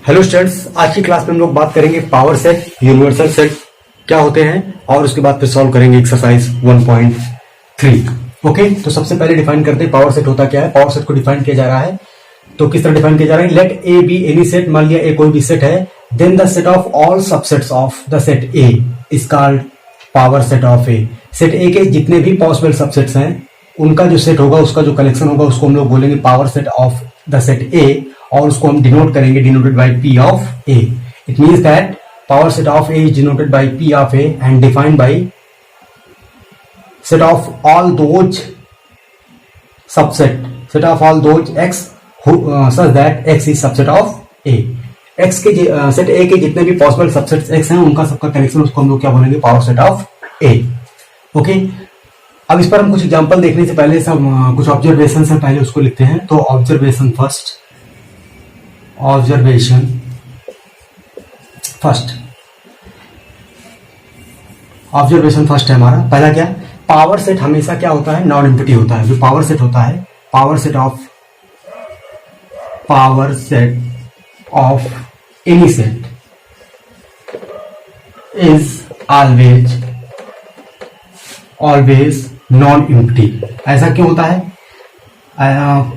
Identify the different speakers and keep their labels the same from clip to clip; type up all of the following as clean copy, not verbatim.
Speaker 1: Hello students, आज की class में हम लोग बात करेंगे पावर सेट, यूनिवर्सल सेट क्या होते हैं और उसके बाद फिर सॉल्व करेंगे एक्सरसाइज 1.3। ओके, तो सबसे पहले डिफाइन करते हैं पावर सेट होता क्या है। पावर सेट को डिफाइन किया जा रहा है तो किस तरह डिफाइन किया जा रहा है। Let A be any set, मान लिया ए कोई भी सेट है, then the set of all subsets of the set A is called power set of A. Set A के जितने भी पॉसिबल सबसेट्स हैं उनका जो सेट होगा, उसका जो कलेक्शन होगा, उसको हम लोग बोलेंगे power set of the set ए, और उसको हम डिनोट करेंगे denoted by P of A. It means that power set of A is denoted by P of A and defined by set of all those subset, set of all those x such that x is subset of A. X के set A के जितने भी possible subsets x हैं उनका सबका collection, उसको हम लोग क्या बोलेंगे, power set of A. Okay, अब इस पर हम कुछ एग्जांपल देखने से पहले सब कुछ ऑब्जर्वेशन है, पहले उसको लिखते हैं। तो ऑब्जर्वेशन फर्स्ट है हमारा। पहला क्या, पावर सेट हमेशा क्या होता है, नॉन एम्प्टी होता है। जो पावर सेट होता है, power set of any set is always non empty. ऐसा क्यों होता है,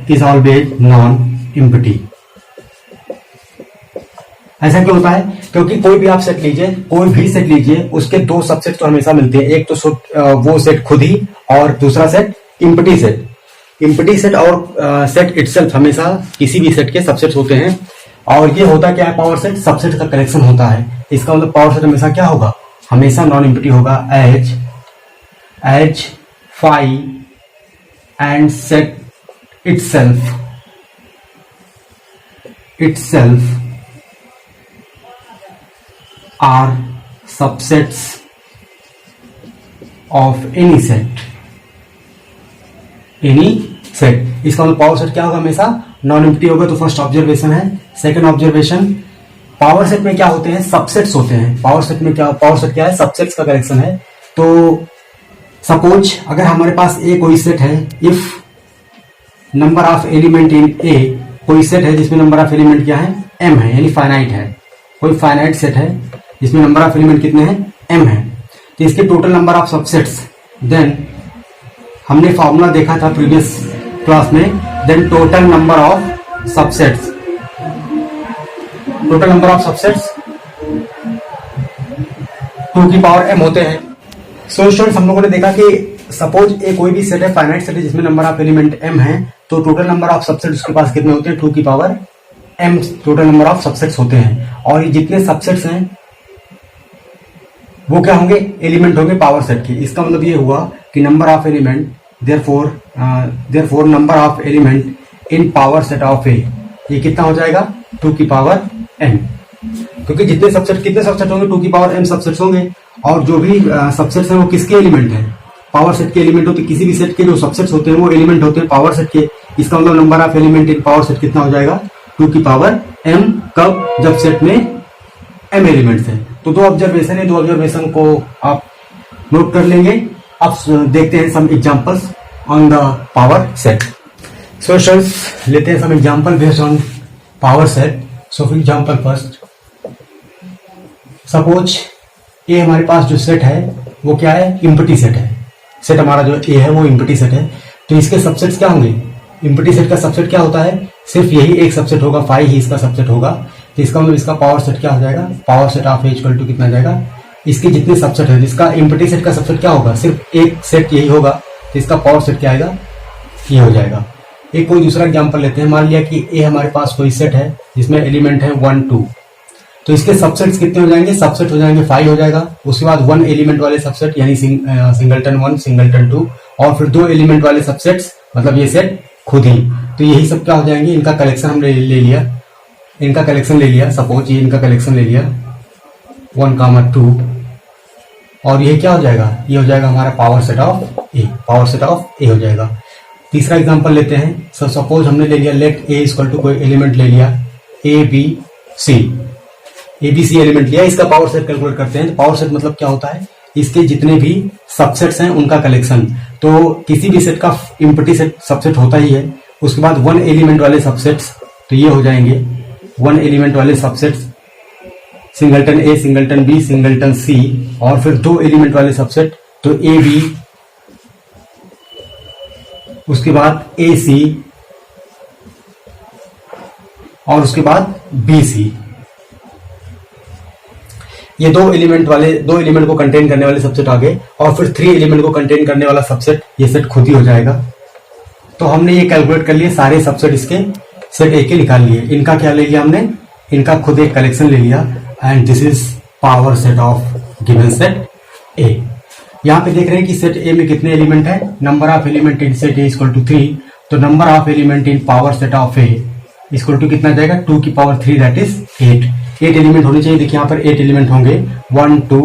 Speaker 1: इज ऑलवेज नॉन एम्प्टी। ऐसा क्यों होता है, क्योंकि कोई भी आप सेट लीजिए, कोई भी सेट लीजिए, उसके दो सबसेट तो हमेशा मिलते हैं। एक तो वो सेट खुद ही, और दूसरा set empty set. Empty set और सेट इटसेल्फ हमेशा किसी भी सेट के सबसेट होते हैं। और ये होता क्या है, पावर सेट सबसेट का कलेक्शन होता है। इसका मतलब पावर सेट हमेशा क्या होगा, हमेशा नॉन इम्प्टी होगा। As phi and set itself are subsets of any set। इसका मतलब पावर सेट क्या होगा, हमेशा नॉन एम्प्टी होगा। तो फर्स्ट ऑब्जर्वेशन है। सेकंड ऑब्जर्वेशन, पावर सेट में क्या होते हैं, सबसेट्स होते हैं। पावर सेट क्या है, सबसेट्स का कलेक्शन है। तो सपोज अगर हमारे पास ए कोई सेट है, if number of element in A, कोई सेट है जिसमें नंबर ऑफ एलिमेंट क्या है, एम है, यानी फाइनाइट है। कोई फाइनाइट सेट है जिसमें नंबर ऑफ एलिमेंट कितने हैं, एम है। तो इसके total number of subsets, then हमने फॉर्मूला देखा था प्रीवियस क्लास में, then total number of subsets, total number of subsets 2 की पावर m होते हैं। सो स्टूडेंट्स, हम लोगों ने देखा कि सपोज ए कोई भी सेट है, फाइनाइट सेट है जिसमें नंबर ऑफ एलिमेंट m है, तो टोटल नंबर ऑफ सबसेट उसके पास कितने होते हैं, 2 की power m total number of subsets होते हैं। और ये जितने सबसेट्स हैं वो क्या होंगे, एलिमेंट होंगे पावर सेट के। इसका मतलब ये हुआ कि number of element, therefore number of element in power set of A, ये कितना हो जाएगा, 2 की पावर m। क्योंकि जितने सबसेट, कितने सबसेट होंगे, 2 की पावर m सबसेट्स होंगे। और जो भी सबसेट्स हैं वो किसके एलिमेंट हैं, पावर सेट के एलिमेंट होते हैं। किसी भी सेट के जो सबसेट्स होते हैं वो एलिमेंट होते हैं पावर सेट के। इसका मतलब number of element in power set कितना हो जाएगा, 2 की पावर m। कब, जब सेट में m एलिमेंट्स हैं। तो 2 ऑब्जर्वेशन है, 2 ऑब्जर्वेशन को आप नोट कर लेंगे। अब देखते हैं some examples on the power set. So students, लेते हैं some example based on power set. So for example first, suppose ये हमारे पास जो सेट है वो क्या है, इम्प्टी सेट है। सेट हमारा जो ए है वो इम्प्टी सेट है। तो इसके सबसेट्स क्या होंगे, इम्प्टी सेट का सबसेट क्या होता है, सिर्फ यही एक सबसेट होगा, फाइव ही इसका सबसेट होगा। तो इसका मतलब इसका पावर सेट क्या हो जाएगा, power set of A equal to कितना आ जाएगा, इसके जितने सबसेट है, जिसका इम्प्टी सेट का सबसेट क्या होगा, सिर्फ एक सेट यही होगा, तो इसका पावर सेट क्या आएगा, ये हो जाएगा। एक कोई दूसरा एग्जांपल लेते हैं। मान लिया कि ए हमारे पास कोई सेट है जिसमें एलिमेंट है 1 2, तो इसके सबसेट्स कितने हो जाएंगे, सबसेट हो जाएंगे 5 हो जाएगा। उसके बाद 1 एलिमेंट वाले सबसेट यानी सिंगलटन 1 सिंगलटन 2, और फिर 2 एलिमेंट वाले सबसेट्स, मतलब ये सेट खुद ही। तो यही सब क्या हो जाएंगे, इनका कलेक्शन हमने ले लिया, इनका कलेक्शन ले लिया। सपोज ये इनका कलेक्शन ले लिया 1, 2, और ये क्या हो जाएगा, ये हो जाएगा हमारा power set of A, power set of A हो जाएगा। तीसरा एग्जांपल लेते हैं। सो सपोज हमने ले लिया, लेट ए इक्वल टू कोई एलिमेंट ले लिया ए बी सी एलिमेंट लिया, इसका पावर सेट कैलकुलेट करते हैं। तो पावर सेट मतलब क्या होता है, इसके जितने भी सबसेट्स हैं उनका कलेक्शन। तो किसी भी सेट का इम्प्टी सेट सबसेट होता ही है। उसके बाद 1 एलिमेंट वाले सबसेट्स, तो ये हो जाएंगे वन एलिमेंट वाले सबसेट्स, सिंगलटन ए, सिंगलटन बी, सिंगलटन सी, और फिर दो एलिमेंट वाले सबसेट, तो ए बी, उसके बाद ए सी, और उसके बाद बी सी। ये दो एलिमेंट को कंटेन करने वाले सबसेट आ गए, और फिर 3 एलिमेंट को कंटेन करने वाला सबसेट, ये सेट खुद ही हो जाएगा। तो हमने ये कैलकुलेट कर लिए, सारे सबसेट इसके सेट ए के निकाल लिए। इनका क्या ले लिया हमने, इनका खुद एक कलेक्शन ले लिया, and this is power set of given set ए। यहां पे देख रहे हैं कि सेट ए में कितने एलिमेंट है, number of element in set A equal to 3, तो number of element in power set of A equal to कितना जाएगा, 2 की पावर 3 दैट इज 8। 8 एलिमेंट होने चाहिए, देखिए यहाँ पर 8 एलिमेंट होंगे, 1 2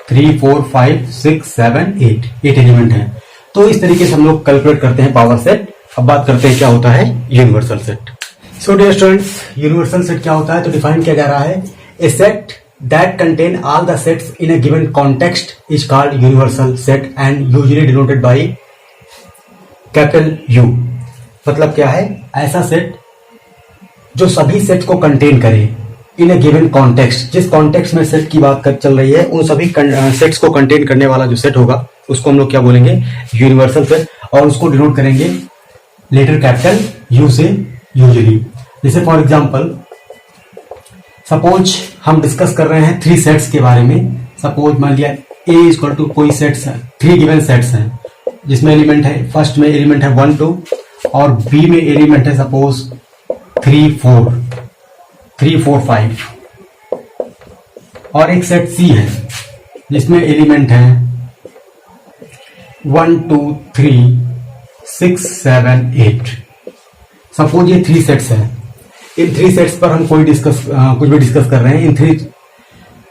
Speaker 1: 3 4 5 6 7 8 एलिमेंट है। तो इस तरीके से हम लोग कैलकुलेट करते हैं पावर सेट। अब बात करते हैं क्या होता है universal set. So dear students, universal set क्या होता है, तो डिफाइन किया जा रहा है, a set that contain all the sets in a given context is called universal set and usually denoted by capital U. मतलब क्या है, ऐसा सेट जो सभी सेट को कंटेन करे इन अ गिवन कॉन्टेक्स्ट, जिस कॉन्टेक्स्ट में सेट की बात चल रही है, उन सभी सेट्स को कंटेन करने वाला जो सेट होगा उसको हम लोग क्या बोलेंगे, यूनिवर्सल सेट, और उसको डिनोट करेंगे लेटर कैपिटल यू से यूजुअली। जैसे फॉर एग्जांपल, सपोज हम डिस्कस कर रहे हैं 3 सेट्स के बारे में। सपोज मान लिया ए इक्वल टू कोई सेट्स है, 3 गिवन सेट्स हैं, जिसमें एलिमेंट है, फर्स्ट में एलिमेंट है 1 2, और बी में एलिमेंट है सपोज 3 4 5, और एक सेट सी है जिसमें एलिमेंट है 1 2 3 6 7 8। सपोज ये 3 सेट्स हैं, इन 3 सेट्स पर हम कुछ भी डिस्कस कर रहे हैं, इन 3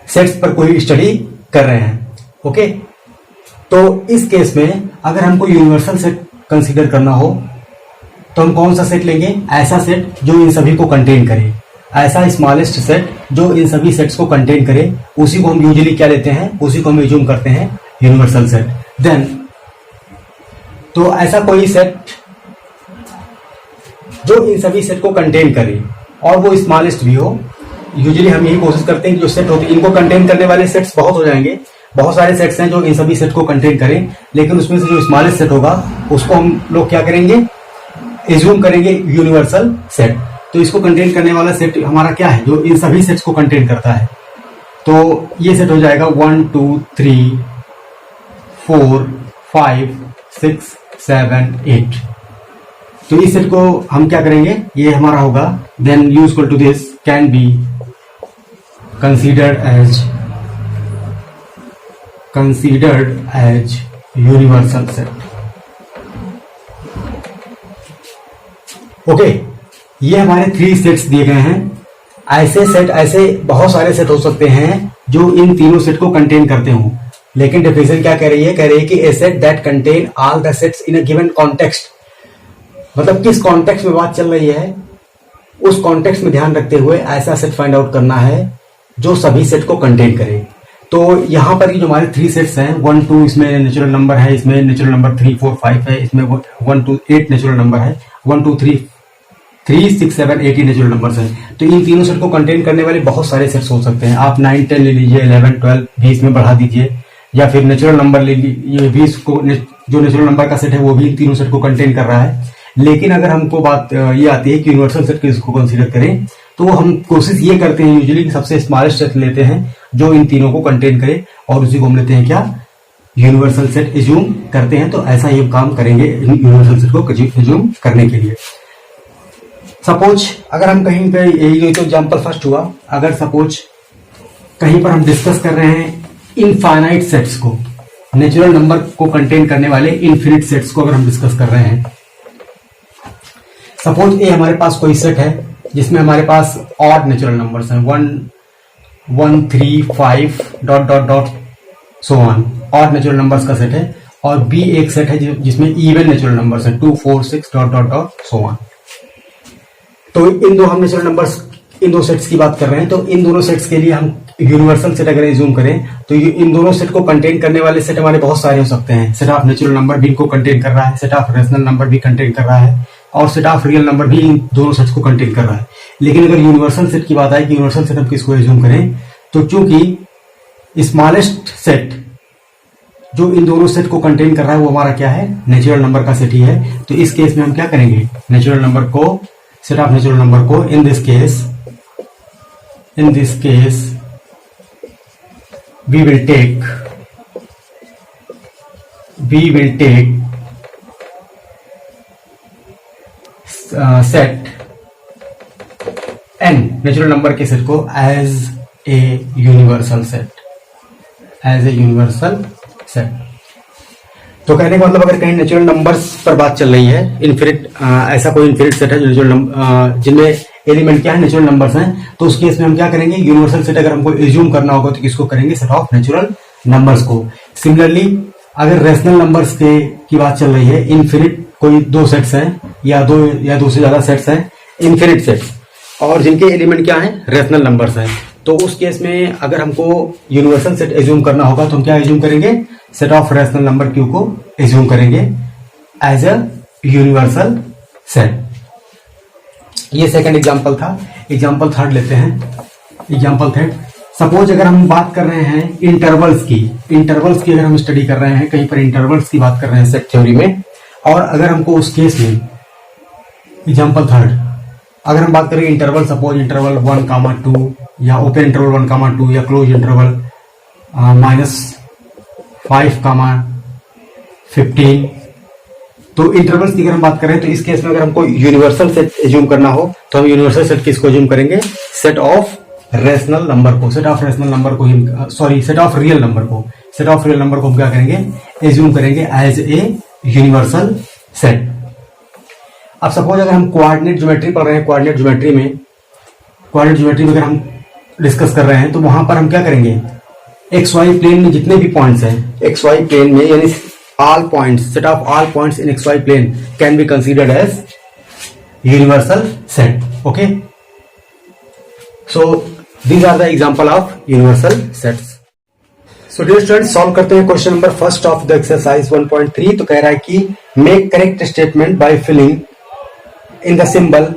Speaker 1: सेट्स पर कोई स्टडी कर रहे हैं। ओके, तो इस केस में अगर हमको यूनिवर्सल सेट कंसीडर करना हो तो हम कौन सा सेट लेंगे, ऐसा सेट जो इन सभी को कंटेन करे, ऐसा स्मॉलेस्ट सेट जो इन सभी सेट्स को कंटेन करे, उसी को हम यूजुअली क्या लेते हैं, उसी को हम एज्यूम करते हैं यूनिवर्सल सेट। देन तो ऐसा कोई सेट जो इन सभी सेट को कंटेन करे और वो स्मॉलेस्ट भी हो, यूजुअली हम यही कोशिश करते हैं कि जो सेट होते हैं, इनको कंटेन करने वाले सेट्स बहुत हो जाएंगे, बहुत सारे सेट्स हैं जो इन सभी सेट को कंटेन करें, लेकिन उसमें से जो स्मॉलेस्ट सेट होगा उसको हम लोग क्या करेंगे, एज्यूम करेंगे यूनिवर्सल सेट। तो इसको कंटेन करने वाला सेट हमारा क्या है, जो इन सभी सेट्स को कंटेन करता है। तो ये सेट हो जाएगा 1 2 3 4 5 6 7 8। तो इस सेट को हम क्या करेंगे, ये हमारा होगा, then U equal to this can be considered as universal set. Okay, ये हमारे 3 सेट्स दिए गए हैं। ऐसे बहुत सारे सेट हो सकते हैं जो इन तीनों सेट को कंटेन करते हो, लेकिन डेफिनेशन क्या कह रही है कि a set that contain all the sets in a given context. मतलब किस कॉन्टेक्स्ट में बात चल रही है, उस कॉन्टेक्स्ट में ध्यान रखते हुए ऐसा सेट फाइंड आउट करना है जो सभी सेट को कंटेन करे। तो यहां पर जो हमारे 3 सेट्स हैं, 1 2 इसमें नेचुरल नंबर है, इसमें नेचुरल नंबर 3 4 5 है, इसमें 1 2 8 नेचुरल नंबर है, 1 2 3 6 7 8 नेचुरल नंबर्स हैं। तो इन तीनों सेट को कंटेन करने वाले बहुत सारे सेट्स हो सकते हैं। आप 9 10 ले लीजिए, 11 12 20 में बढ़ा दीजिए, या फिर नेचुरल नंबर ले लीजिए, 20 को जो नेचुरल नंबर का सेट है वो भी इन तीनों सेट को कंटेन कर रहा है। लेकिन अगर हमको बात ये आती है कि यूनिवर्सल सेट किसको कंसीडर करें, तो हम कोशिश ये करते हैं यूजुअली कि सबसे स्मॉलेस्ट सेट लेते हैं जो इन तीनों को कंटेन करे, और उसी को हम लेते हैं क्या, यूनिवर्सल सेट एज्यूम करते हैं। तो ऐसा ही काम करेंगे यूनिवर्सल सेट को एज्यूम करने के लिए। सपोज अगर हम कहीं पे, यही तो एग्जाम्पल फर्स्ट हुआ, अगर सपोज कहीं पर हम डिस्कस कर रहे हैं इनफाइनाइट सेट्स को, नेचुरल नंबर को कंटेन करने वाले इन्फिनिट सेट्स को अगर हम डिस्कस कर रहे हैं, सपोज ए हमारे पास कोई सेट है जिसमें हमारे पास ऑड नेचुरल नंबर्स हैं, 1 1 3 5 dot dot dot so on, odd natural numbers का सेट है, और बी एक सेट है जिसमें इवन नेचुरल नंबर्स हैं, 2 4 6 dot dot dot so on. तो इन दो हम नेचुरल नंबर्स, इन दो सेट्स की बात कर रहे हैं। तो इन दोनों सेट्स के लिए हम यूनिवर्सल सेट अगर एज्यूम करें तो इन दोनों सेट को कंटेन करने वाले सेट हमारे बहुत सारे हो सकते हैं। सेट ऑफ नेचुरल नंबर भी इनको कंटेन कर रहा है, सेट ऑफ रेशनल नंबर भी कंटेन कर रहा है, और सेट ऑफ रियल नंबर भी इन दोनों सेट्स को कंटेन कर रहा है। लेकिन अगर यूनिवर्सल सेट की बात आए कि यूनिवर्सल सेट हम किसको एज्यूम करें, तो चूंकि स्मॉलेस्ट सेट जो इन दोनों सेट को कंटेन कर रहा है वो हमारा क्या है, नेचुरल नंबर का सेट ही है। तो इस केस में हम क्या करेंगे, नेचुरल नंबर को, सेट ऑफ नेचुरल नंबर को in this case we will take set n natural number के सेट को एज ए यूनिवर्सल सेट, तो कहने का मतलब अगर कहीं नेचुरल नंबर्स पर बात चल रही है, इनफिनिट ऐसा कोई इनफिनिट सेट है जो नेचुरल नंबर जिनमें एलिमेंट क्या है, नेचुरल नंबर्स हैं, तो उस केस में हम क्या करेंगे, यूनिवर्सल सेट अगर हमको एज्यूम करना होगा तो किसको करेंगे, सेट ऑफ नेचुरल नंबर्स को। सिमिलरली अगर रेशनल नंबर्स की बात चल रही है, इनफिनिट कोई दो सेट्स हैं या दो से ज्यादा सेट्स हैं, इनफिनिट सेट्स, और जिनके एलिमेंट क्या है, रेशनल नंबर्स हैं, तो उस केस में अगर हमको यूनिवर्सल सेट एज्यूम करना होगा तो हम क्या एज्यूम करेंगे, set of rational number Q को एज्यूम करेंगे एज अ यूनिवर्सल सेट। ये सेकंड एग्जांपल था। एग्जांपल थर्ड लेते हैं। एग्जांपल थर्ड, सपोज अगर हम बात कर रहे हैं इंटरवल्स की अगर हम स्टडी कर रहे हैं, कहीं पर इंटरवल्स की बात कर रहे हैं सेट थ्योरी में, और अगर हमको उस केस में एग्जांपल थर्ड अगर हम बात करें इंटरवल, सपोज इंटरवल 1,2 या ओपन इंटरवल 1,2 या क्लोज इंटरवल -5,15, तो इंटरवल्स की अगर हम बात करें तो इस केस में अगर हमको यूनिवर्सल सेट एज्यूम करना हो तो हम यूनिवर्सल सेट किसको एज्यूम करेंगे, सेट ऑफ रेशनल नंबर को, सेट ऑफ रियल नंबर को हम क्या करेंगे, एज्यूम करेंगे एज ए यूनिवर्सल सेट। अब सपोज अगर हम कोऑर्डिनेट ज्योमेट्री पढ़ रहे हैं, कोऑर्डिनेट ज्योमेट्री में अगर हम डिस्कस कर रहे हैं तो वहां पर हम क्या करेंगे, एक्स वाई प्लेन में जितने भी पॉइंट्स हैं, एक्स वाई प्लेन में यानी all points, set of all points in xy plane can be considered as universal set. Okay, so these are the example of universal sets. So dear students, solve करते हैं question number first of the exercise 1.3। तो कह रहा है कि make correct statement by filling in the symbol,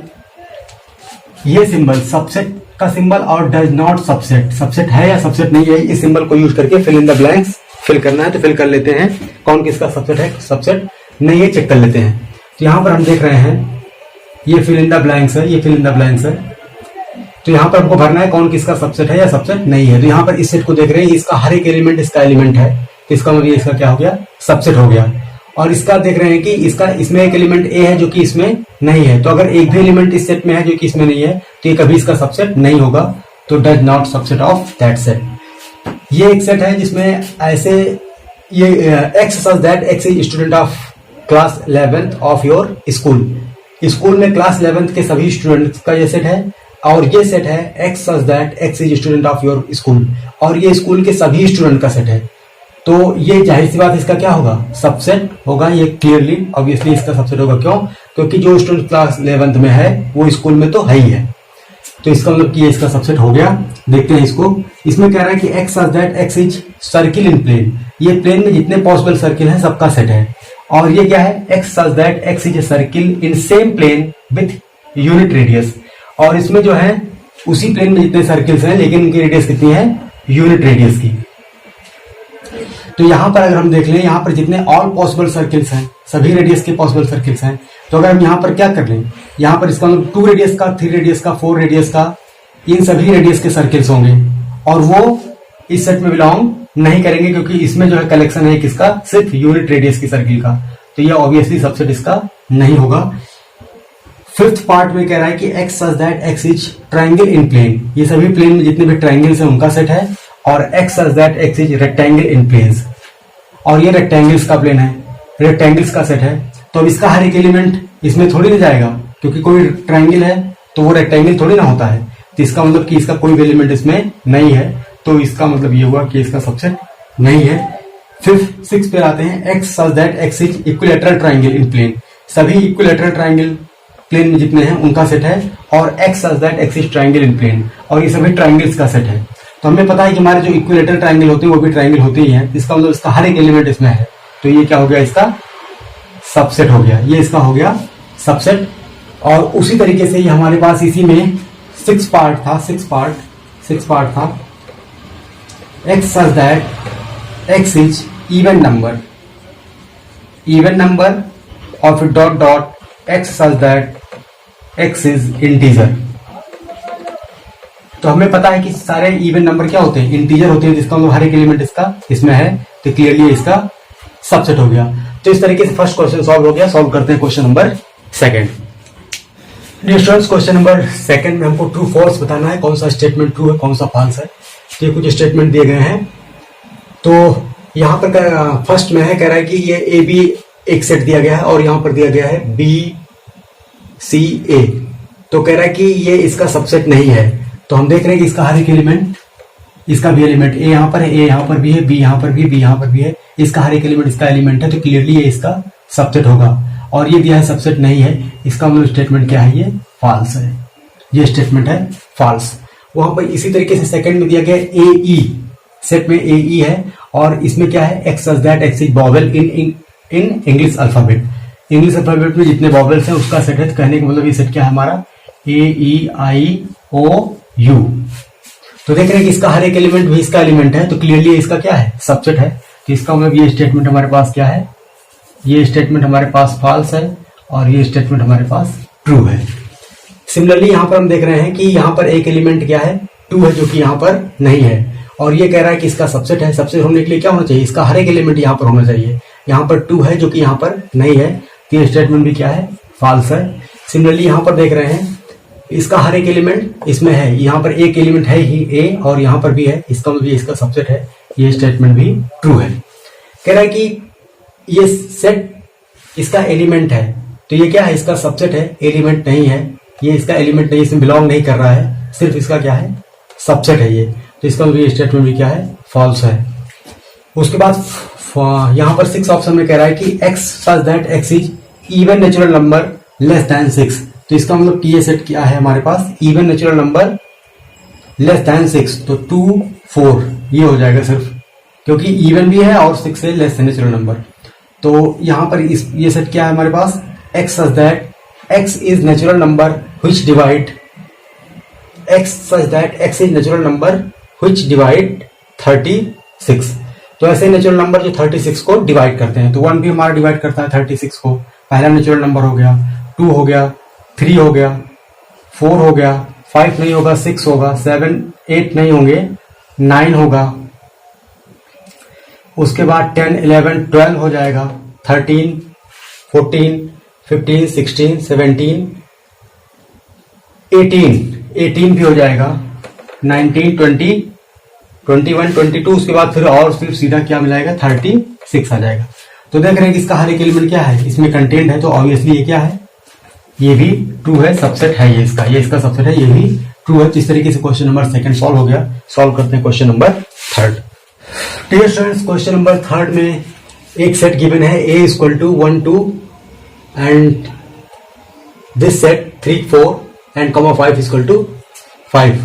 Speaker 1: ये symbol subset का symbol और डज नॉट सबसेट है या सबसेट नहीं है, इस सिंबल को यूज करके fill in the blanks fill करना है। तो फिल कर लेते हैं, कौन किसका सबसेट है, सबसेट नहीं है, चेक कर लेते हैं। तो यहां पर हम देख रहे हैं ये फिल इन द ब्लैंक्स है, ये फिल इन द ब्लैंक्स है, तो यहां पर हमको भरना है कौन किसका सबसेट है या सबसेट नहीं है। तो यहां पर इस सेट को देख रहे हैं, इसका हर एक एलिमेंट इसका एलिमेंट है, तो इसका मतलब इसका क्या हो गया, सबसेट हो गया। और इसका देख रहे हैं कि इसमें एक एलिमेंट ए है जो कि इसमें नहीं है, तो अगर एक भी एलिमेंट इस सेट में है जो कि इसमें नहीं है तो ये कभी इसका सबसेट नहीं होगा, तो does not subset of that set. ये एक सेट है जिसमें ऐसे ये x such that x is student of class 11th of your school में क्लास 11th के सभी स्टूडेंट्स का ये सेट है, और ये सेट है x such that x is student of your school, और ये स्कूल के सभी स्टूडेंट का सेट है। तो ये जाहिर सी बात इसका क्या होगा, सबसेट होगा, ये क्लियरली ऑब्वियसली इसका सबसेट होगा। क्यों, क्योंकि जो स्टूडेंट क्लास 11th में है वो स्कूल में तो है ही है, तो इसका मतलब कि ये इसका सबसेट हो गया। देखते हैं इसको, इसमें कह रहा है कि x such that x is circle in plane, ये प्लेन में जितने पॉसिबल सर्किल हैं सबका सेट है। और ये क्या है, x such that x is a circle in same plane with unit radius, और इसमें जो है उसी प्लेन में जितने सर्किल्स हैं लेकिन उनकी रेडियस कितनी है, यूनिट रेडियस की। तो यहां पर अगर हम देख लें, यहां पर जितने ऑल पॉसिबल सर्किल्स हैं, सभी रेडियस के पॉसिबल सर्किल्स हैं, तो अगर हम यहां पर क्या कर लें, यहां पर इसका मतलब 2 रेडियस का, 3 रेडियस का, 4 रेडियस का, इन सभी रेडियस के सर्किल्स होंगे, और वो इस सेट में बिलोंग नहीं करेंगे क्योंकि इसमें जो है कलेक्शन है किसका, सिर्फ यूनिट रेडियस की सर्किल का, तो ये ऑब्वियसली सबसेट इसका नहीं होगा। फिफ्थ पार्ट में कह रहा है कि x such that x is triangle in plane, ये सभी प्लेन में जितने भी ट्राइंगल्स हैं उनका सेट है, और x such that x is rectangle in planes, और ये रेक्टेंगल्स का प्लेन है, रेक्टेंगल्स का सेट है। तो अब इसका हर एक एलिमेंट इसमें थोड़ी ना जाएगा, क्योंकि कोई ट्राइंगल है तो वो रेक्टेंगल थोड़ी ना होता है, तो इसका मतलब कि इसका कोई भी एलिमेंट इसमें नहीं है, तो इसका मतलब ये हुआ कि इसका सबसेट नहीं है। फिफ्थ 6 पे आते हैं, x such that x is equilateral triangle in plane, सभी इक्विलैटरल ट्राइंगल प्लेन में जितने हैं उनका सेट है, और x such that x is triangle in plane, और ये सभी ट्राइंगल्स का सेट है। तो हमें पता है कि हमारे जो इक्विलैटरल ट्राइंगल होते हैं वो भी ट्राइंगल होते ही हैं, इसका मतलब इसका हर एक एलिमेंट इसमें है, तो ये क्या हो गया, इसका सबसेट हो गया, ये इसका हो गया सबसेट। और उसी तरीके से ये हमारे पास इसी में 6 पार्ट था, 6 पार्ट था। x such that x is even number और फिर dot dot x such that x is integer। तो हमें पता है कि सारे इवन नंबर क्या होते हैं, इंटीजर होते हैं, जिसका मतलब हर एक एलिमेंट इसका इसमें है, तो क्लियरली इसका सबसेट हो गया। तो इस तरीके से फर्स्ट क्वेश्चन सॉल्व हो गया। सॉल्व करते हैं question number second. Dear students, question number second में हमको ट्रू फॉल्स बताना है, कौन सा स्टेटमेंट ट्रू है, कौन सा फॉल्स है। तो ये कुछ स्टेटमेंट दिए गए हैं। तो यहाँ पर फर्स्ट में है, कह रहा है कि ये ए बी एक सेट दिया गया है और यहाँ पर दिया गया है बी सी ए। तो कह रहा है कि ये इसका सबसेट नहीं है। तो हम देख रहे हैं कि इसका हर एक एलिमेंट, इसका भी एलिमेंट ए यहाँ पर है, ए यहाँ पर भी है, बी यहाँ पर भी, बी यहाँ पर भी है, इसका हर एक एलिमेंट इसका एलिमेंट है, तो क्लियरली ये इसका सबसेट होगा। और ये दिया है सबसेट नहीं है, इसका मतलब स्टेटमेंट क्या है, ये फॉल्स है, ये स्टेटमेंट है फॉल्स। वहां पर इसी तरीके से सेकंड में दिया गया ए ई, सेट में ए ई है और इसमें क्या है, x such that x is vowel in English alphabet. English alphabet में जितने वॉवेल्स हैं उसका सेट है। कहने का मतलब ये सेट क्या है हमारा, ए ई आई ओ यू। तो देख रहे हैं कि इसका हर एक एलिमेंट भी इसका एलिमेंट है, तो क्लियरली इसका क्या है, सबसेट है। तो इसका मतलब ये स्टेटमेंट हमारे पास क्या है, ये स्टेटमेंट हमारे पास फॉल्स है और ये स्टेटमेंट हमारे पास ट्रू है। सिमिलरली यहां पर हम देख रहे हैं कि यहां पर एक एलिमेंट क्या है, 2 है, जो कि यहां पर नहीं है। और ये कह रहा है कि इसका सबसेट है। सबसेट होने के लिए क्या होना चाहिए, इसका हर एक एलिमेंट यहां पर होना चाहिए। यहां पर 2 है जो कि यहां पर नहीं है, तो ये स्टेटमेंट भी क्या है, फॉल्स है। सिमिलरली यहां पर देख रहे हैं इसका हर एक एलिमेंट इसमें है, यहाँ पर एक एलिमेंट है ही ए और यहाँ पर भी है, इसका मतलब इसका सबसेट है, ये स्टेटमेंट भी ट्रू है। कह रहा है कि ये सेट इसका एलिमेंट है, तो ये क्या है, इसका सबसेट है, एलिमेंट नहीं है, ये इसका एलिमेंट नहीं, इसमें बिलोंग नहीं कर रहा है, सिर्फ इसका क्या है, सबसेट है ये। तो इसका मतलब ये स्टेटमेंट भी क्या है, फॉल्स है। उसके बाद यहाँ पर 6 ऑप्शन में कह रहा है कि x such that x is even natural number less than 6। तो इसका मतलब कि ये सेट क्या है हमारे पास, even natural number less than 6। तो 2 4 ये हो जाएगा सिर्फ, क्योंकि इवन भी है और 6 से लेस है नेचुरल नंबर। तो यहां पर ये सेट क्या है हमारे पास, x such that x is natural number which divide, x such that x is natural number which divide 36। तो ऐसे नेचुरल नंबर जो 36 को डिवाइड करते हैं। तो 1 भी हमारा डिवाइड करता है 36 को, पहला नेचुरल नंबर हो गया, 2 हो गया, 3 हो गया, 4 हो गया, 5 नहीं होगा, 6 होगा, 7 8 नहीं होंगे, 9 होगा, उसके बाद 10 11 12 हो जाएगा, 13 14 15 16 17 18 भी हो जाएगा, 19 20 21 22, उसके बाद फिर और सिर्फ सीधा क्या मिलाएगा, 36 आ जाएगा। तो देख रहे हैं कि इसका हर एक एलिमेंट क्या है, इसमें कंटेंट है, तो ऑब्वियसली ये क्या है, ये भी ट्रू है, सबसेट है ये इसका सबसेट है, ये भी ट्रू है। तो इस तरीके से क्वेश्चन नंबर सेकंड सॉल्व हो गया। सॉल्व करते हैं question number third. Dear students, question number third में एक सेट गिवन है, a equal to 1 2 and this set 3 4 and 5 equal to 5।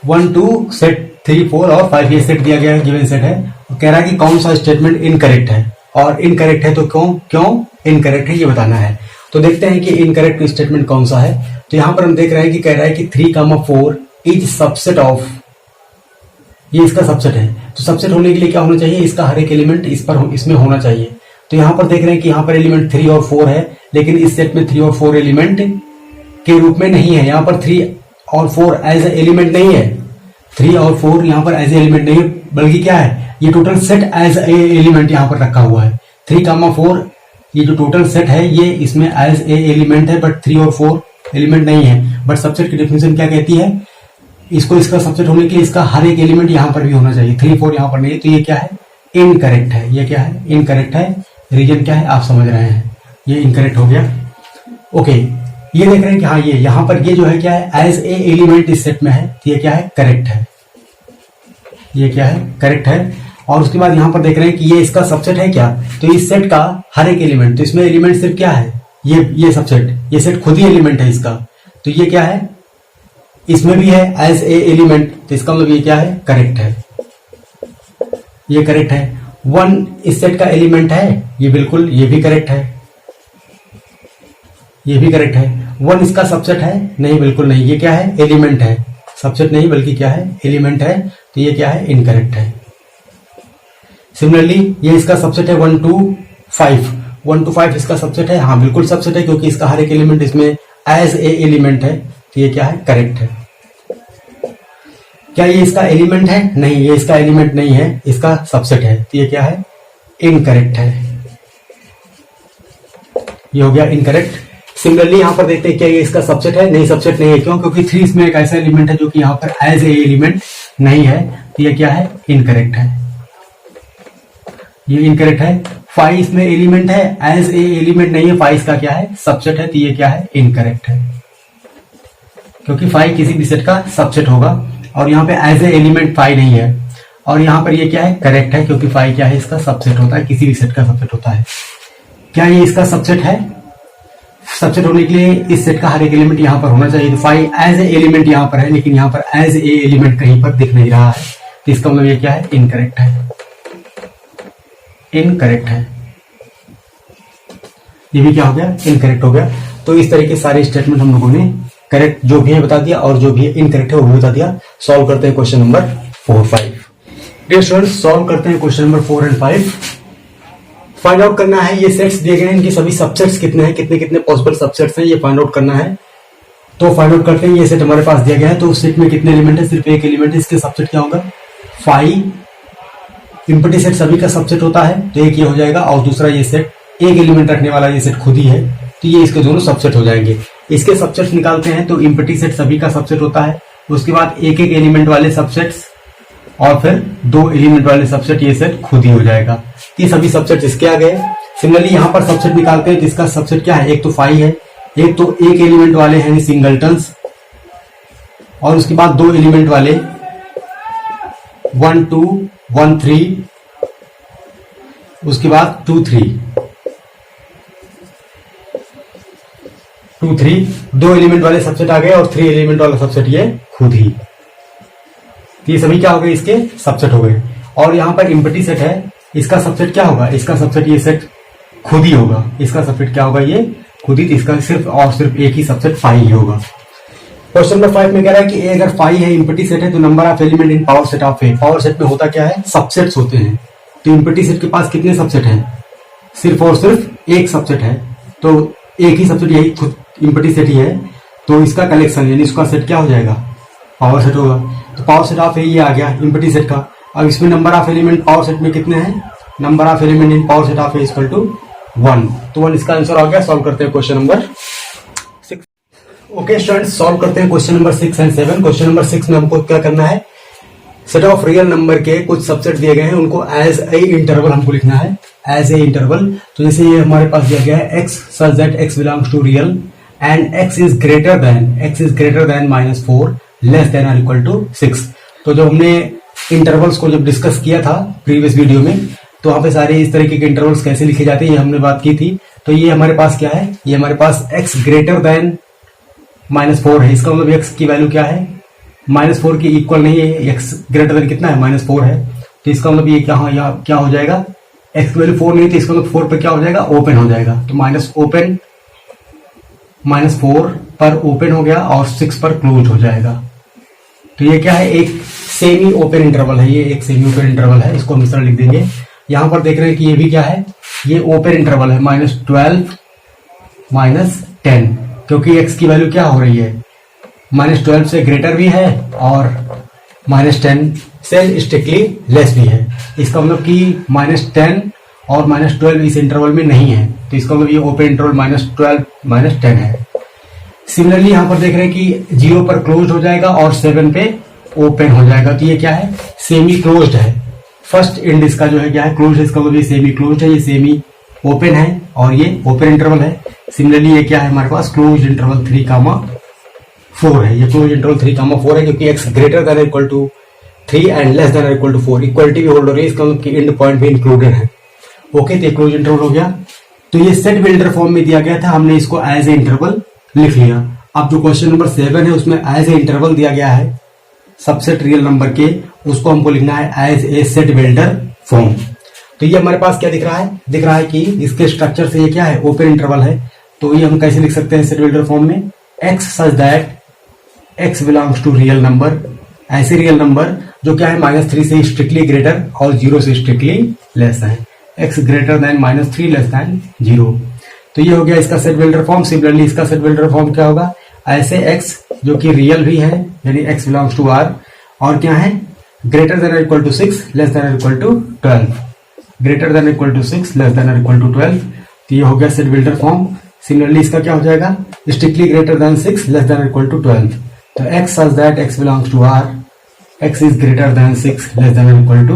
Speaker 1: 1 2 set 3 4 और 5 ये सेट दिया गया है, गिवन सेट है। कह रहा है कि कौन सा स्टेटमेंट इनकरेक्ट है, और इनकरेक्ट है तो क्यों इनकरेक्ट है ये बताना है। तो देखते हैं कि इनकरेक्ट स्टेटमेंट कौन सा है। तो यहां पर हम देख रहे हैं कि कह रहा है कि 3 4 इज सबसेट ऑफ, ये इसका सबसेट है। तो सबसेट होने के लिए क्या होना चाहिए, इसका हर एक एलिमेंट इसमें होना चाहिए। तो यहां पर देख रहे हैं कि यहां पर एलिमेंट 3 और 4 है, लेकिन इस सेट में 3 और 4 एलिमेंट के रूप में नहीं है। यहां पर 3 और 4 एज ए एलिमेंट नहीं है, 3 और 4 यहां पर एज ए एलिमेंट नहीं है, बल्कि क्या है, ये total set as a element यहां पर रखा हुआ है। 3 4 ये जो टोटल सेट है ये इसमें एज ए एलिमेंट है, बट 3 और 4 एलिमेंट नहीं है। बट सबसेट की डेफिनेशन क्या कहती है, इसको इसका सबसेट होने के लिए इसका हर एक एलिमेंट यहां पर भी होना चाहिए। 3 4 यहां पर नहीं है, तो ये क्या है, इनकरेक्ट है। ये क्या है, इनकरेक्ट है। रीजन क्या है आप समझ रहे हैं, ये इनकरेक्ट हो गया। ओके, ये देख रहे हैं कि हाँ, ये यहां पर ये जो है क्या है, एज ए एलिमेंट इस सेट में है, तो ये क्या है, करेक्ट है। ये क्या है, करेक्ट है। और उसके बाद यहां पर देख रहे हैं कि ये इसका सबसेट है क्या, तो इस सेट का हर एक एलिमेंट, तो इसमें एलिमेंट सिर्फ क्या है, ये सबसेट, ये सेट खुद ही एलिमेंट है इसका, तो ये क्या है, इसमें भी है एज ए एलिमेंट, तो इसका मतलब ये क्या है, करेक्ट है, ये करेक्ट है। 1 इस सेट का एलिमेंट है, ये बिल्कुल, ये भी करेक्ट है। ये भी करेक्ट है। 1 इसका सबसेट है? नहीं, बिल्कुल नहीं। ये क्या है? एलिमेंट है। सबसेट नहीं बल्कि क्या है? एलिमेंट है। तो ये क्या है? इनकरेक्ट है। सिमिलरली ये इसका सबसेट है 1 to 5। 1 to 5 इसका सबसेट है? हाँ बिल्कुल सबसेट है, क्योंकि इसका हर एक एलिमेंट इसमें एज ए एलिमेंट है। तो ये क्या है? करेक्ट है। क्या ये इसका एलिमेंट है? नहीं, ये इसका एलिमेंट नहीं है, इसका सबसेट है। तो ये क्या है? इनकरेक्ट है। ये हो गया इनकरेक्ट। सिमिलरली यहां पर देखते हैं क्या ये इसका सबसेट है? नहीं, सबसेट नहीं है। क्यों? क्योंकि 3 इसमें एक ऐसा एलिमेंट है जो कि यहां पर एज ए एलिमेंट नहीं है। तो ये क्या है? इनकरेक्ट है। ये इनकरेक्ट है। 5 इसमें एलिमेंट है, एज ए एलिमेंट नहीं है। 5 इसका क्या है? सबसेट है। तो ये क्या है? इनकरेक्ट है, क्योंकि 5 किसी भी सेट का सबसेट होगा और यहाँ पे एज ए एलिमेंट 5 नहीं है। और यहाँ पर ये क्या है? करेक्ट है, क्योंकि 5 क्या है? इसका सबसेट होता है, किसी भी सेट का सबसेट होता है। क्या ये इसका सबसेट है? सबसेट होने के लिए इस सेट का हर एक एलिमेंट यहाँ पर होना चाहिए। तो 5 एज ए एलिमेंट यहाँ पर है, लेकिन यहाँ पर एज ए एलिमेंट कहीं पर दिख नहीं रहा है। तो इसका मतलब ये क्या है? इनकरेक्ट है। इनकरेक्ट है। ये भी क्या हो गया? इनकरेक्ट हो गया। तो इस तरह के सारे स्टेटमेंट हम लोगों ने करेक्ट जो भी है बता दिया और जो भी है इनकरेक्ट है वो भी बता दिया। सॉल्व करते हैं question number 4, 5। Dear students, solve करते हैं question number 4 and 5। Find out करना है ये सेट्स दिए गए हैं, इनके सभी सबसेट्स कितने हैं, कितने कितने पॉसिबल सबसेट्स हैं, ये फाइंड आउट करना है। तो फाइंड आउट करते हैं। ये सेट हमारे पास दिया गया है, तो उस सेट में कितने एलिमेंट है? सिर्फ एक एलिमेंट है। इसके सबसेट क्या होगा? 5। एम्प्टी सेट सभी का सबसेट होता है, तो एक ये हो जाएगा। और दूसरा ये सेट एक एलिमेंट रखने वाला ये सेट खुद ही है, तो ये इसके दोनों सबसेट हो जाएंगे। इसके सबसेट्स निकालते हैं, तो एम्प्टी सेट सभी का सबसेट होता है। उसके बाद एक एक एलिमेंट वाले सबसेट्स और फिर 2 एलिमेंट वाले सबसेट, ये सेट खुद ही हो जाएगा। ये सभी सबसेट इसके आ गए। सिमिलरली यहां पर सबसेट निकालते हैं, तो इसका सबसेट क्या है? एक तो 5 है, एक तो एक एलिमेंट वाले हैं सिंगलटन्स, और उसके बाद 2 एलिमेंट वाले 1 2 1 3, उसके बाद 2 3 2 3, 2 एलिमेंट वाले सबसेट आ गए और 3 एलिमेंट वाला सबसेट ये खुद ही। ये सभी क्या हो गए? इसके सबसेट हो गए। और यहां पर एम्प्टी सेट है, इसका सबसेट क्या होगा? इसका सबसेट ये सेट खुद ही होगा। इसका सबसेट क्या होगा? ये खुद ही। इसका सिर्फ और सिर्फ एक ही सबसेट 5 ही होगा। क्वेश्चन नंबर 5 में कह रहा है कि अगर 5 है, एम्प्टी सेट है, तो number of element in power set of A. Power set में होता क्या है? सबसेट्स होते हैं। तो एम्प्टी सेट के पास कितने सबसेट हैं? सिर्फ और सिर्फ एक सबसेट है। तो एक ही सबसेट यही खुद एम्प्टी सेट ही है, तो इसका कलेक्शन यानी इसका सेट क्या हो जाएगा? पावर सेट होगा। तो पावर सेट ऑफ ए ये आ गया एम्प्टी सेट का। अब इसमें number of element power set में कितने हैं? Number of element in power set of A equal to 1। तो 1 इसका आंसर आ गया। सॉल्व करते हैं question number 6। Okay students, solve करते हैं question number 6 and 7। Question number 6 में हमको क्या करना है? सेट ऑफ रियल नंबर के कुछ सबसेट दिए गए हैं, उनको एज ए इंटरवल हमको लिखना है। एज ए इंटरवल, तो जैसे ये हमारे पास दिया गया है x such that x belongs to real and x is greater than -4 less than or equal to 6। तो जब हमने इंटरवल्स को जब डिस्कस किया था प्रीवियस वीडियो में, तो वहां पे सारे इस तरीके के इंटरवल्स कैसे लिखे जाते हैं ये हमने बात की थी। तो ये हमारे पास क्या है? ये हमारे पास x ग्रेटर देन -4 है। इसका मतलब x की वैल्यू क्या है? -4 की इक्वल नहीं है। x ग्रेटर देन कितना है? -4 है। तो इसका मतलब ये क्या हो जाएगा? x की वैल्यू 4 नहीं थी, इसका मतलब 4 पे क्या हो जाएगा? ओपन हो जाएगा। तो -4 पर ओपन हो गया और 6 पर क्लोज हो जाएगा। तो ये क्या है? एक सेमी ओपन इंटरवल है। ये एक सेमी ओपन इंटरवल है, इसको हम इस तरह लिख देंगे। यहां पर देख रहे हैं कि ये भी क्या है? ये ओपन इंटरवल है। -12 -10, क्योंकि x की वैल्यू क्या हो रही है? -12 से ग्रेटर भी है और -10 से स्ट्रिक्टली लेस भी है। इसका मतलब कि -10 और -12 इस इंटरवल में नहीं है, तो इसका मतलब ये ओपन इंटरवल -12 -10 है। सिमिलरली यहां पर देख रहे हैं कि 0 पर क्लोज हो जाएगा और 7 पे ओपन हो जाएगा। तो ये क्या है? सेमी क्लोज्ड है। फर्स्ट एंड इसका जो है क्या है? क्लोज है। इसका मतलब ये सेमी क्लोज्ड है, ये सेमी ओपन है और ये ओपन इंटरवल है। सिमिलरली ये क्या है? हमारे पास क्लोज इंटरवल 3,4 है। ये क्लोज इंटरवल 3,4 है, क्योंकि x greater than equal to 3 and less than equal to 4 equality भी होल्ड हो रही है। इसका मतलब कि एंड पॉइंट भी इंक्लूडेड है। ओके, तो क्लोज इंटरवल हो गया। तो ये सेट बिल्डर फॉर्म में दिया गया था, हमने इसको एज ए इंटरवल लिख लिया। अब जो क्वेश्चन नंबर 7 है उसमें एज ए इंटरवल दिया गया है सबसेट रियल नंबर के, उसको हमको लिखना है as a set builder form. तो ये हमारे पास क्या दिख रहा है? दिख रहा है कि इसके स्ट्रक्चर से ये क्या है? ओपन इंटरवल है। तो ये हम कैसे लिख सकते हैं सेट बिल्डर फॉर्म में, x such that x belongs to real number, ऐसे रियल नंबर जो क्या है -3 से स्ट्रिक्टली ग्रेटर और 0 से स्ट्रिक्टली लेस है, x greater than -3 less than 0। तो ये हो गया इसका सेट बिल्डर फॉर्म। सिमिलरली इसका सेट बिल्डर फॉर्म क्या होगा, ऐसे एक्स जो कि रियल भी है यानी एक्स बिलोंग्स टू आर, और क्या है greater than equal to 6 less than equal to 12, greater than equal to 6 less than equal to 12। तो ये हो गया सेट बिल्डर फॉर्म। सिमिलरली इसका क्या हो जाएगा, strictly greater than 6 less than equal to 12। तो x such that x belongs to R, x is greater than 6 less than equal to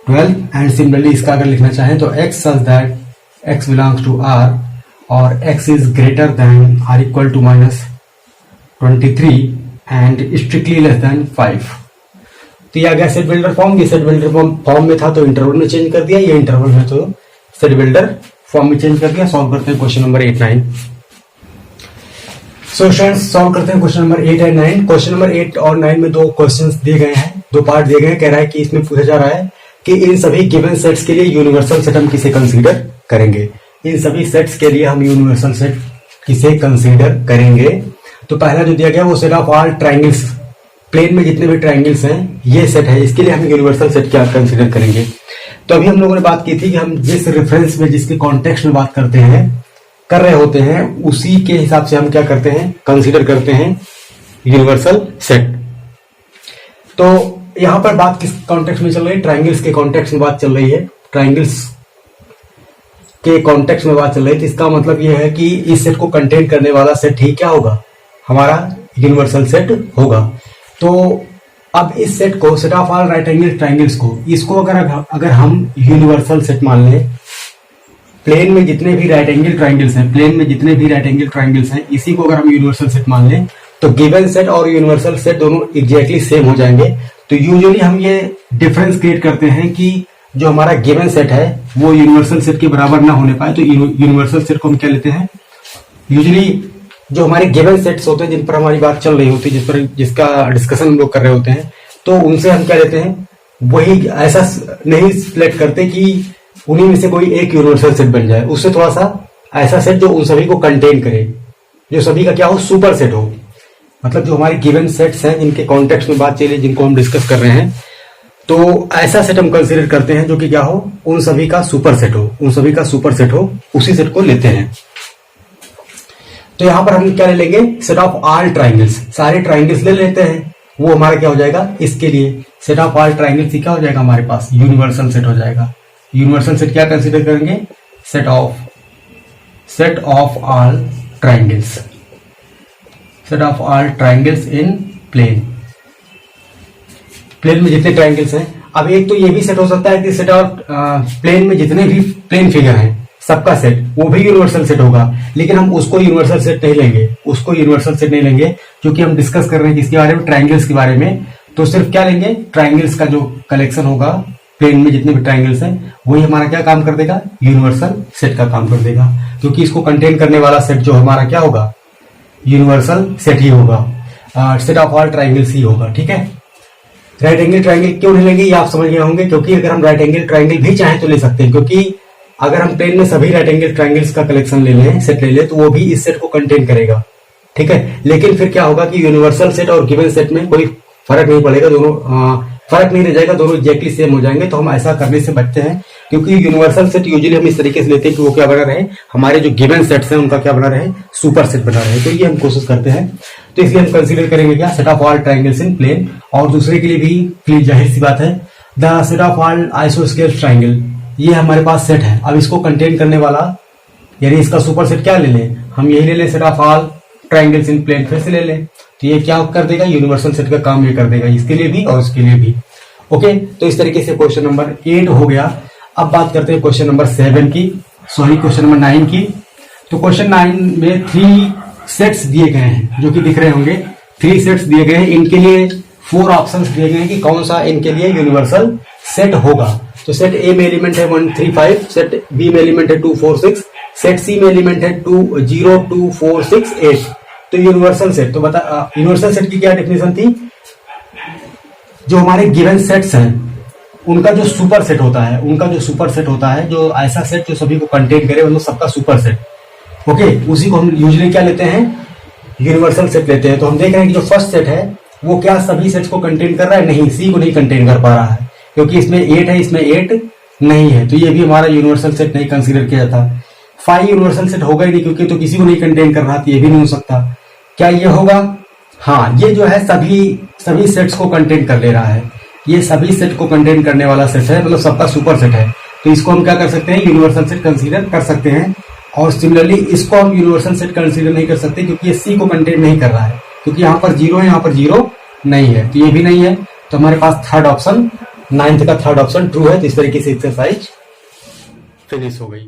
Speaker 1: 12। And similarly इसका अगर लिखना चाहें तो x such that x belongs to R और x is greater than or equal to -23 and strictly less than 5। तो ये आ गया सेट बिल्डर फॉर्म। ये सेट बिल्डर फॉर्म में था तो इंटरवल में चेंज कर दिया, ये इंटरवल में तो सेट बिल्डर फॉर्म में चेंज कर दिया। सॉल्व करते हैं question number 8, 9। So students solve करते हैं question number 8 and 9। Question number 8 और 9 में दो क्वेश्चंस दिए गए हैं, दो पार्ट दिए गए हैं। कह रहा है कि इसमें पूछा जा रहा है कि इन सभी गिवन सेट्स के लिए यूनिवर्सल सेट हम किसे कंसीडर करेंगे, इन सभी सेट्स के लिए हम यूनिवर्सल सेट किसे कंसीडर करेंगे। तो पहला जो दिया गया वो set of all triangles, plane में जितने भी ट्राइंगल्स हैं ये सेट है, इसके लिए हम यूनिवर्सल सेट क्या कंसीडर करेंगे। तो अभी हम लोगों ने बात की थी कि हम जिस रेफरेंस में जिसके कॉन्टेक्स्ट में बात कर रहे होते हैं उसी के हिसाब से हम क्या करते हैं, कंसीडर करते हैं यूनिवर्सल सेट। तो यहां पर बात किस कॉन्टेक्स्ट में चल रही है, ट्राइंगल्स के कॉन्टेक्स्ट में बात चल रही है, ट्राइंगल्स के कॉन्टेक्स्ट में बात चल रही है। तो इसका मतलब यह है कि इस सेट को कंटेन करने वाला सेट ही क्या होगा, हमारा यूनिवर्सल सेट होगा। तो अब इस सेट को, set of all right angle triangles को, इसको अगर हम यूनिवर्सल सेट मान लें, प्लेन में जितने भी राइट एंगल ट्राइंगल्स हैं, प्लेन में जितने भी राइट एंगल ट्राइंगल्स हैं, इसी को अगर हम यूनिवर्सल सेट मान लें तो गिवन सेट और यूनिवर्सल सेट दोनों एग्जैक्टली सेम हो जाएंगे। तो यूजुअली हम ये डिफरेंस क्रिएट करते हैं कि जो हमारा गिवन सेट है वो यूनिवर्सल सेट के बराबर ना होने पाए, तो यूनिवर्सल सेट को हम क्या लेते हैं, यूजुअली जो हमारे गिवन सेट्स होते हैं जिन पर हमारी बात चल रही होती है, जिसका डिस्कशन हम लोग कर रहे होते हैं, तो उनसे हम क्या लेते हैं, वही ऐसा नहीं सिलेक्ट करते कि उन्हीं में से कोई एक यूनिवर्सल सेट बन जाए, उससे थोड़ा सा ऐसा सेट जो उन सभी को कंटेन करे, जो सभी का क्या हो, सुपर सेट हो। मतलब जो हमारे गिवन सेट्स हैं जिनके कॉन्टेक्स्ट में बात चली, जिनको हम डिस्कस कर रहे हैं, तो ऐसा सेट हम कंसीडर करते हैं जो कि क्या हो, उन सभी का सुपर सेट हो, उन सभी का सुपर सेट हो, उसी सेट को लेते हैं। तो यहां पर हम क्या ले लेंगे, सेट ऑफ ऑल ट्राइंगल्स, सारे ट्राइंगल्स ले लेते हैं, वो हमारा क्या हो जाएगा, इसके लिए सेट ऑफ ऑल ट्राइंगल्स क्या हो जाएगा, हमारे पास यूनिवर्सल सेट हो जाएगा। यूनिवर्सल सेट क्या कंसीडर करेंगे, set of all triangles, set of all triangles in plane, plane में जितने ट्राइंगल्स हैं। अब एक तो ये भी सेट हो सकता है कि सेट ऑफ प्लेन में जितने भी प्लेन फिगर हैं सबका सेट, वो भी यूनिवर्सल सेट होगा, लेकिन हम उसको यूनिवर्सल सेट नहीं लेंगे, उसको यूनिवर्सल सेट नहीं लेंगे क्योंकि हम डिस्कस कर रहे हैं किसके बारे में, ट्राइंगल्स के बारे में। तो सिर्फ क्या लेंगे, ट्राइंगल्स का जो कलेक्शन होगा, प्लेन में जितने भी ट्राइंगल्स हैं, वही हमारा क्या काम कर देगा, यूनिवर्सल सेट का काम कर देगा, क्योंकि इसको कंटेन करने वाला सेट जो हमारा क्या होगा, यूनिवर्सल सेट ही होगा, सेट ऑफ ऑल ट्राइंगल्स ही होगा। ठीक है, राइट एंगल ट्राइंगल क्यों नहीं लेंगे ये आप समझ गए होंगे, क्योंकि अगर हम राइट एंगल ट्राइंगल भी चाहें तो ले सकते हैं, क्योंकि अगर हम प्लेन में सभी राइट एंगल ट्राइंगल्स का कलेक्शन ले लें, सेट ले लें, तो वो भी इस सेट को कंटेन करेगा। ठीक है, लेकिन फिर क्या होगा कि यूनिवर्सल सेट और गिवन सेट में कोई फर्क नहीं पड़ेगा, दोनों फर्क नहीं रह जाएगा, दोनों एग्जैक्टली सेम हो जाएंगे। तो हम ऐसा करने से बचते हैं, क्योंकि यूनिवर्सल सेट यूजुअली हम इस तरीके से लेते हैं कि वो क्या बना रहे, हमारे जो गिवन सेट्स हैं उनका क्या बना रहे, सुपर सेट बना रहे। तो ये हम कोशिश करते हैं, तो इसलिए हम कंसीडर करेंगे क्या, set of all triangles in plane. और दूसरे के लिए भी जाहिर सी बात है, द सेट ऑफ ऑल आइसोस्केल ट्राइंगल, ये हमारे पास सेट है। अब इसको कंटेन करने वाला यानी इसका सुपर सेट क्या ले लें, हम यही ले लें, set of all triangles in plane, फिर से ले लें, तो ये क्या कर देगा, यूनिवर्सल सेट का काम ये कर देगा, इसके लिए भी और इसके लिए भी। ओके, तो इस तरीके से क्वेश्चन नंबर 8 हो गया। अब बात करते हैं क्वेश्चन नंबर 7 की, सॉरी क्वेश्चन नंबर 9 की। तो क्वेश्चन 9 में 3 सेट्स दिए गए हैं, जो कि दिख रहे होंगे, 3 सेट्स दिए गए हैं, इनके लिए 4 ऑप्शंस दिए गए हैं कि कौन सा इनके लिए यूनिवर्सल सेट होगा। तो सेट ए में एलिमेंट है 1 3 5, सेट बी में एलिमेंट है 2 4 6, सेट सी में एलिमेंट है 2 0 2 4 6 8। तो यूनिवर्सल सेट, तो बता यूनिवर्सल सेट की क्या डेफिनेशन थी, जो हमारे गिवन सेट्स हैं उनका जो सुपर सेट होता है, उनका जो सुपर सेट होता है, जो ऐसा सेट जो सभी को कंटेन करे, मतलब सबका सुपर सेट। ओके, उसी को हम यूजुअली क्या लेते हैं, यूनिवर्सल सेट लेते हैं। तो हम देख रहे हैं कि जो फर्स्ट सेट है वो क्या सभी सेट्स को कंटेन कर रहा है, नहीं, सी को नहीं कंटेन कर पा रहा है, क्योंकि इसमें 8 है, इसमें 8 नहीं है, तो ये भी हमारा यूनिवर्सल सेट नहीं कंसीडर किया जाता। 5 यूनिवर्सल सेट होगा ही नहीं, क्योंकि तो किसी को नहीं कंटेन कर रहा, तो ये भी नहीं हो सकता। क्या ये होगा? हाँ, ये जो है सभी सेट्स को कंटेन कर ले रहा है, ये सभी सेट को कंटेन करने वाला सेट है, मतलब सबका सुपर सेट है। तो इसको हम क्या कर सकते हैं, यूनिवर्सल सेट कंसीडर कर सकते हैं। और सिमिलरली इसको हम यूनिवर्सल सेट कंसीडर नहीं कर सकते, क्योंकि ये सी को कंटेन नहीं कर रहा है, क्योंकि यहाँ पर 0 है, यहाँ पर 0 नहीं है, तो ये भी नहीं है। तो हमारे पास थर्ड ऑप्शन, 9th का थर्ड ऑप्शन ट्रू है। तो इस तरीके से एक्सरसाइज फिनिश हो गई।